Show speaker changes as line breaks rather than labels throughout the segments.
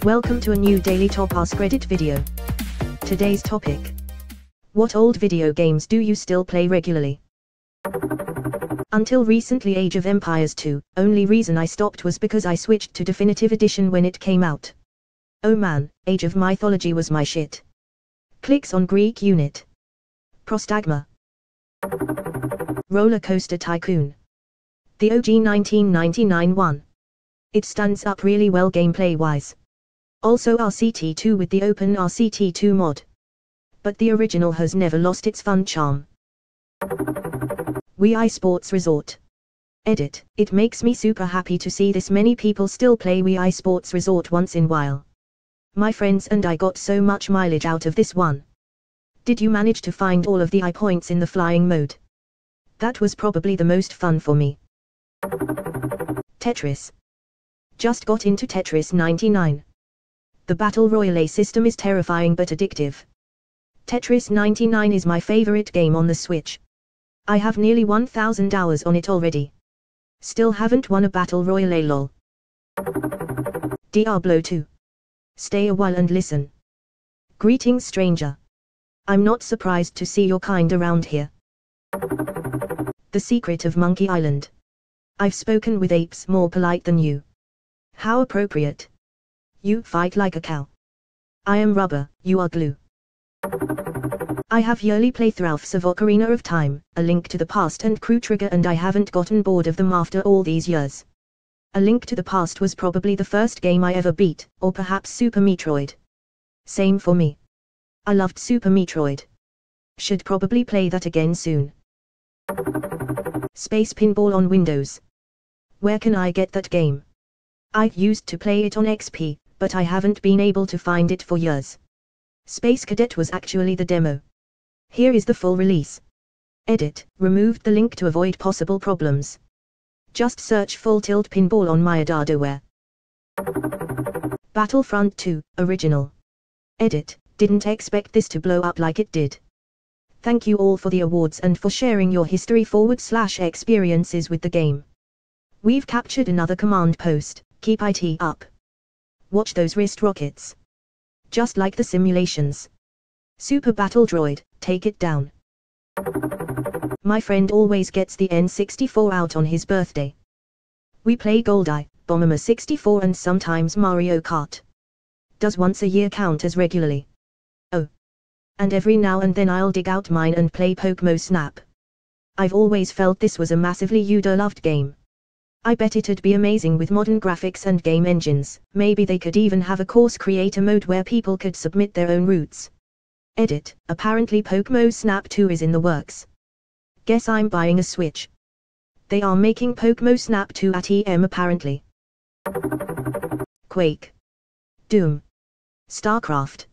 Welcome to a new Daily Top Askreddit video. Today's topic: what old video games do you still play regularly? Until recently, Age of Empires 2, only reason I stopped was because I switched to Definitive Edition when it came out. Oh man, Age of Mythology was my shit. Clicks on Greek Unit. Prostagma. Roller Coaster Tycoon. The OG 1999 one. It stands up really well gameplay-wise. Also RCT2 with the open RCT2 mod. But the original has never lost its fun charm. Wii Sports Resort. Edit: it makes me super happy to see this many people still play Wii Sports Resort once in a while. My friends and I got so much mileage out of this one. Did you manage to find all of the I points in the flying mode? That was probably the most fun for me. Tetris. Just got into Tetris 99. The Battle Royale system is terrifying but addictive. Tetris 99 is my favorite game on the Switch. I have nearly 1,000 hours on it already. Still haven't won a Battle Royale lol. Diablo 2. Stay a while and listen. Greetings stranger. I'm not surprised to see your kind around here. The Secret of Monkey Island. I've spoken with apes more polite than you. How appropriate. You fight like a cow. I am rubber, you are glue. I have yearly playthroughs of Ocarina of Time, A Link to the Past and Crew Trigger, and I haven't gotten bored of them after all these years. A Link to the Past was probably the first game I ever beat, or perhaps Super Metroid. Same for me. I loved Super Metroid. Should probably play that again soon. Space Pinball on Windows. Where can I get that game? I used to play it on XP, but I haven't been able to find it for years. Space Cadet was actually the demo. Here is the full release. Edit: removed the link to avoid possible problems. Just search Full Tilt Pinball on MyAdadoware. Battlefront 2, Original. Edit: didn't expect this to blow up like it did. Thank you all for the awards and for sharing your history/experiences with the game. We've captured another command post, keep it up. Watch those wrist rockets. Just like the simulations. Super Battle Droid, take it down. My friend always gets the N64 out on his birthday. We play Goldeye, Bomberman 64 and sometimes Mario Kart. Does once a year count as regularly? Oh. And every now and then I'll dig out mine and play Pokémon Snap. I've always felt this was a massively loved game. I bet it'd be amazing with modern graphics and game engines. Maybe they could even have a course creator mode where people could submit their own routes. Edit: apparently Pokémon Snap 2 is in the works. Guess I'm buying a Switch. They are making Pokémon Snap 2 at EM apparently. Quake. Doom. StarCraft.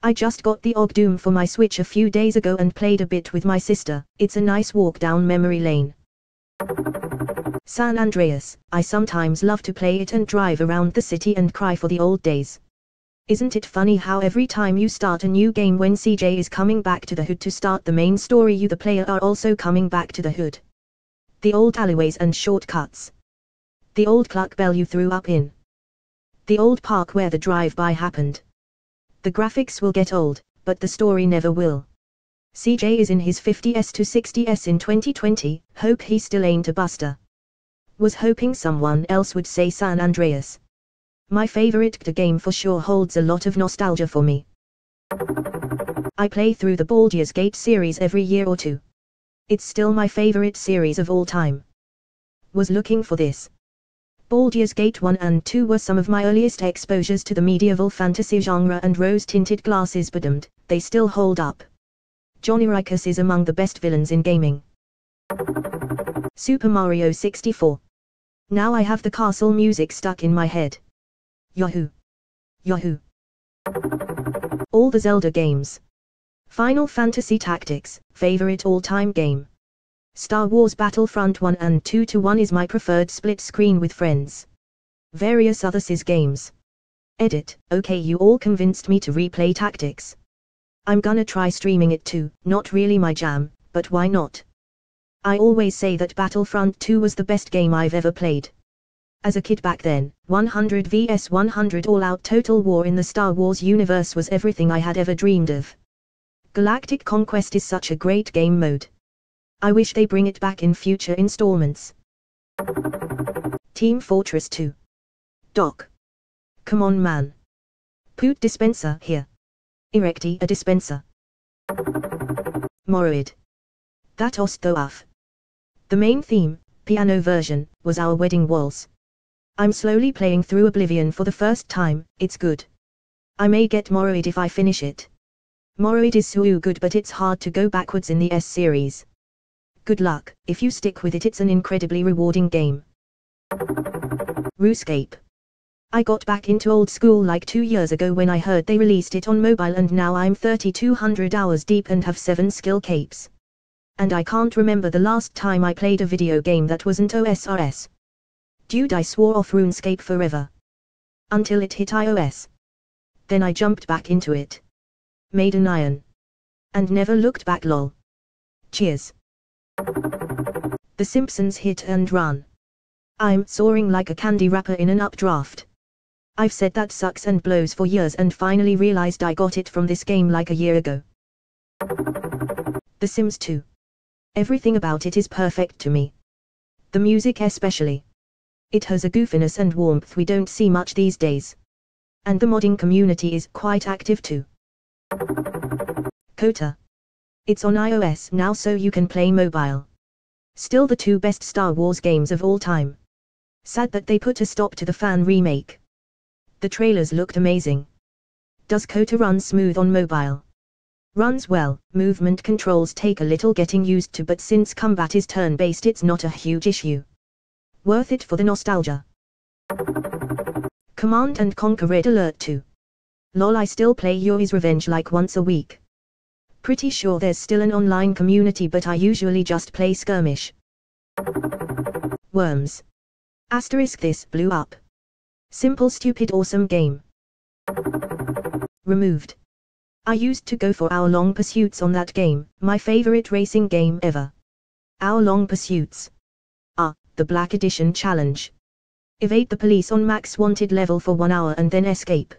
I just got the Aug Doom for my Switch a few days ago and played a bit with my sister. It's a nice walk down memory lane. San Andreas. I sometimes love to play it and drive around the city and cry for the old days. Isn't it funny how every time you start a new game, when CJ is coming back to the hood to start the main story, you the player are also coming back to the hood. The old alleyways and shortcuts. The old Cluck Bell you threw up in. The old park where the drive-by happened. The graphics will get old, but the story never will. CJ is in his 50s to 60s in 2020, hope he still ain't a buster. Was hoping someone else would say San Andreas. My favorite game for sure holds a lot of nostalgia for me. I play through the Baldur's Gate series every year or two. It's still my favorite series of all time. Was looking for this. Baldur's Gate 1 and 2 were some of my earliest exposures to the medieval fantasy genre, and rose-tinted glasses, but they still hold up. Johnny Rikus is among the best villains in gaming. Super Mario 64. Now I have the castle music stuck in my head. Yahoo! Yahoo! All the Zelda games. Final Fantasy Tactics, favorite all-time game. Star Wars Battlefront 1 and 2 to 1 is my preferred split screen with friends. Various other SIS games. Edit: okay, you all convinced me to replay Tactics. I'm gonna try streaming it too, not really my jam, but why not? I always say that Battlefront 2 was the best game I've ever played. As a kid back then, 100 vs 100 all-out total war in the Star Wars universe was everything I had ever dreamed of. Galactic Conquest is such a great game mode. I wish they bring it back in future installments. Team Fortress 2. Doc. Come on man. Put dispenser here. Erecti a dispenser. Moroid. That off. The main theme, piano version, was our wedding waltz. I'm slowly playing through Oblivion for the first time, it's good. I may get Moroid if I finish it. Moroid is so good but it's hard to go backwards in the S series. Good luck, if you stick with it it's an incredibly rewarding game. RuneScape. I got back into old school like 2 years ago when I heard they released it on mobile and now I'm 3,200 hours deep and have 7 skill capes. And I can't remember the last time I played a video game that wasn't OSRS. Dude, I swore off RuneScape forever. Until it hit iOS. Then I jumped back into it. Made an iron. And never looked back lol. Cheers. The Simpsons Hit and Run. I'm soaring like a candy wrapper in an updraft. I've said that sucks and blows for years and finally realized I got it from this game like a year ago. The Sims 2. Everything about it is perfect to me. The music especially. It has a goofiness and warmth we don't see much these days. And the modding community is quite active too. Kota. It's on iOS now so you can play mobile. Still the 2 best Star Wars games of all time. Sad that they put a stop to the fan remake. The trailers looked amazing. Does Kota run smooth on mobile? Runs well, movement controls take a little getting used to but since combat is turn-based it's not a huge issue. Worth it for the nostalgia. Command and Conquer Red Alert 2. Lol, I still play Yuri's Revenge like once a week. Pretty sure there's still an online community but I usually just play skirmish. Worms. Asterisk this blew up. Simple stupid awesome game. Removed. I used to go for hour-long pursuits on that game, my favorite racing game ever. Hour-long pursuits. The Black Edition challenge. Evade the police on max wanted level for 1 hour and then escape.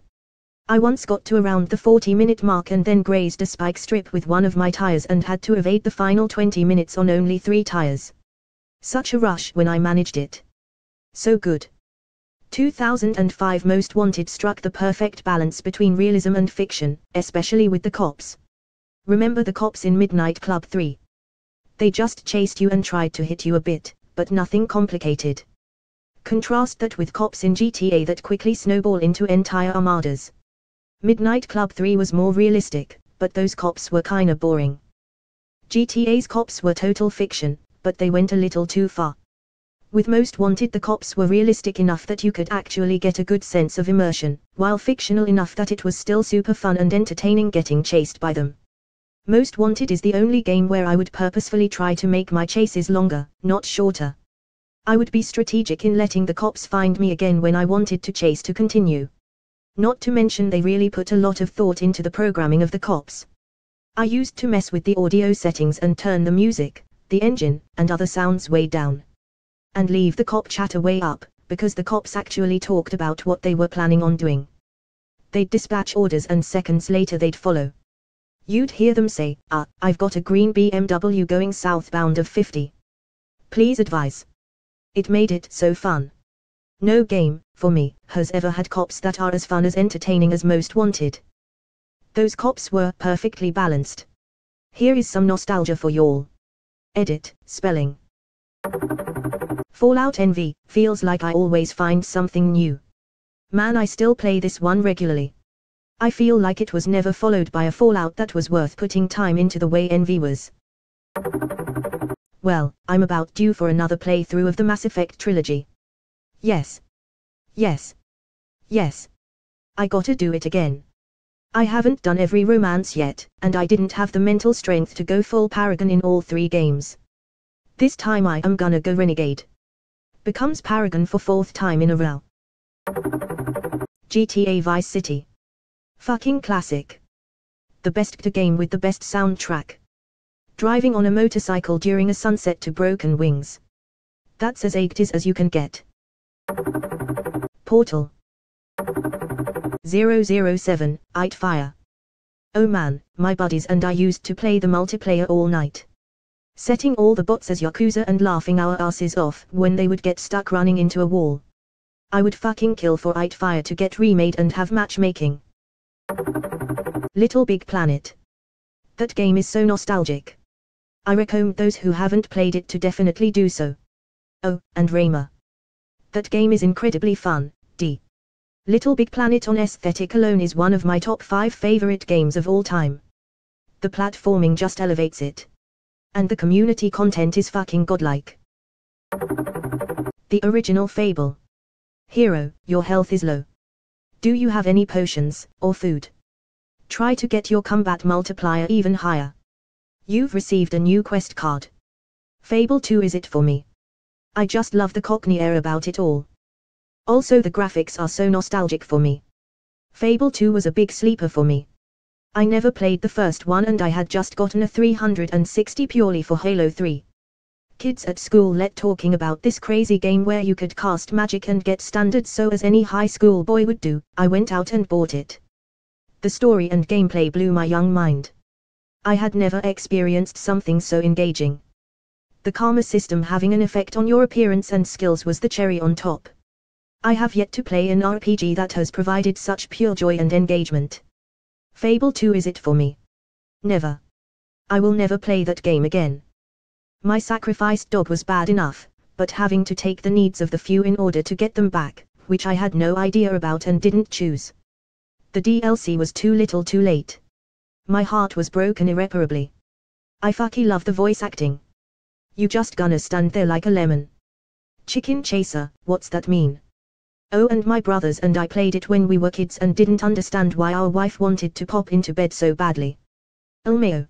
I once got to around the 40-minute mark and then grazed a spike strip with one of my tires and had to evade the final 20 minutes on only 3 tires. Such a rush when I managed it. So good. 2005 Most Wanted struck the perfect balance between realism and fiction, especially with the cops. Remember the cops in Midnight Club 3? They just chased you and tried to hit you a bit, but nothing complicated. Contrast that with cops in GTA that quickly snowball into entire armadas. Midnight Club 3 was more realistic, but those cops were kinda boring. GTA's cops were total fiction, but they went a little too far. With Most Wanted the cops were realistic enough that you could actually get a good sense of immersion, while fictional enough that it was still super fun and entertaining getting chased by them. Most Wanted is the only game where I would purposefully try to make my chases longer, not shorter. I would be strategic in letting the cops find me again when I wanted to chase to continue. Not to mention they really put a lot of thought into the programming of the cops. I used to mess with the audio settings and turn the music, the engine, and other sounds way down. And leave the cop chatter way up, because the cops actually talked about what they were planning on doing. They'd dispatch orders and seconds later they'd follow. You'd hear them say, I've got a green BMW going southbound of 50. Please advise. It made it so fun. No game, for me, has ever had cops that are as fun as entertaining as Most Wanted. Those cops were perfectly balanced. Here is some nostalgia for y'all. Edit, spelling. Fallout NV, feels like I always find something new. Man, I still play this one regularly. I feel like it was never followed by a Fallout that was worth putting time into the way NV was. Well, I'm about due for another playthrough of the Mass Effect trilogy. Yes. Yes. Yes. I gotta do it again. I haven't done every romance yet, and I didn't have the mental strength to go full Paragon in all 3 games. This time I am gonna go Renegade. Becomes Paragon for 4th time in a row. GTA Vice City. Fucking classic. The best game with the best soundtrack. Driving on a motorcycle during a sunset to Broken Wings. That's as 80s as you can get. Portal 007, It Fire. Oh man, my buddies and I used to play the multiplayer all night. Setting all the bots as Yakuza and laughing our asses off when they would get stuck running into a wall. I would fucking kill for It Fire to get remade and have matchmaking. Little Big Planet. That game is so nostalgic. I recommend those who haven't played it to definitely do so. Oh, and Rayma. That game is incredibly fun. Little Big Planet on aesthetic alone is one of my top 5 favorite games of all time. The platforming just elevates it. And the community content is fucking godlike. The original Fable. Hero, your health is low. Do you have any potions, or food? Try to get your combat multiplier even higher. You've received a new quest card. Fable 2 is it for me. I just love the Cockney air about it all. Also the graphics are so nostalgic for me. Fable 2 was a big sleeper for me. I never played the first one and I had just gotten a 360 purely for Halo 3. Kids at school let talking about this crazy game where you could cast magic and get standards, so as any high school boy would do, I went out and bought it. The story and gameplay blew my young mind. I had never experienced something so engaging. The karma system having an effect on your appearance and skills was the cherry on top. I have yet to play an RPG that has provided such pure joy and engagement. Fable 2 is it for me. Never. I will never play that game again. My sacrificed dog was bad enough, but having to take the needs of the few in order to get them back, which I had no idea about and didn't choose. The DLC was too little too late. My heart was broken irreparably. I fucking love the voice acting. You just gonna stand there like a lemon. Chicken chaser, what's that mean? Oh, and my brothers and I played it when we were kids and didn't understand why our wife wanted to pop into bed so badly. Elmeo.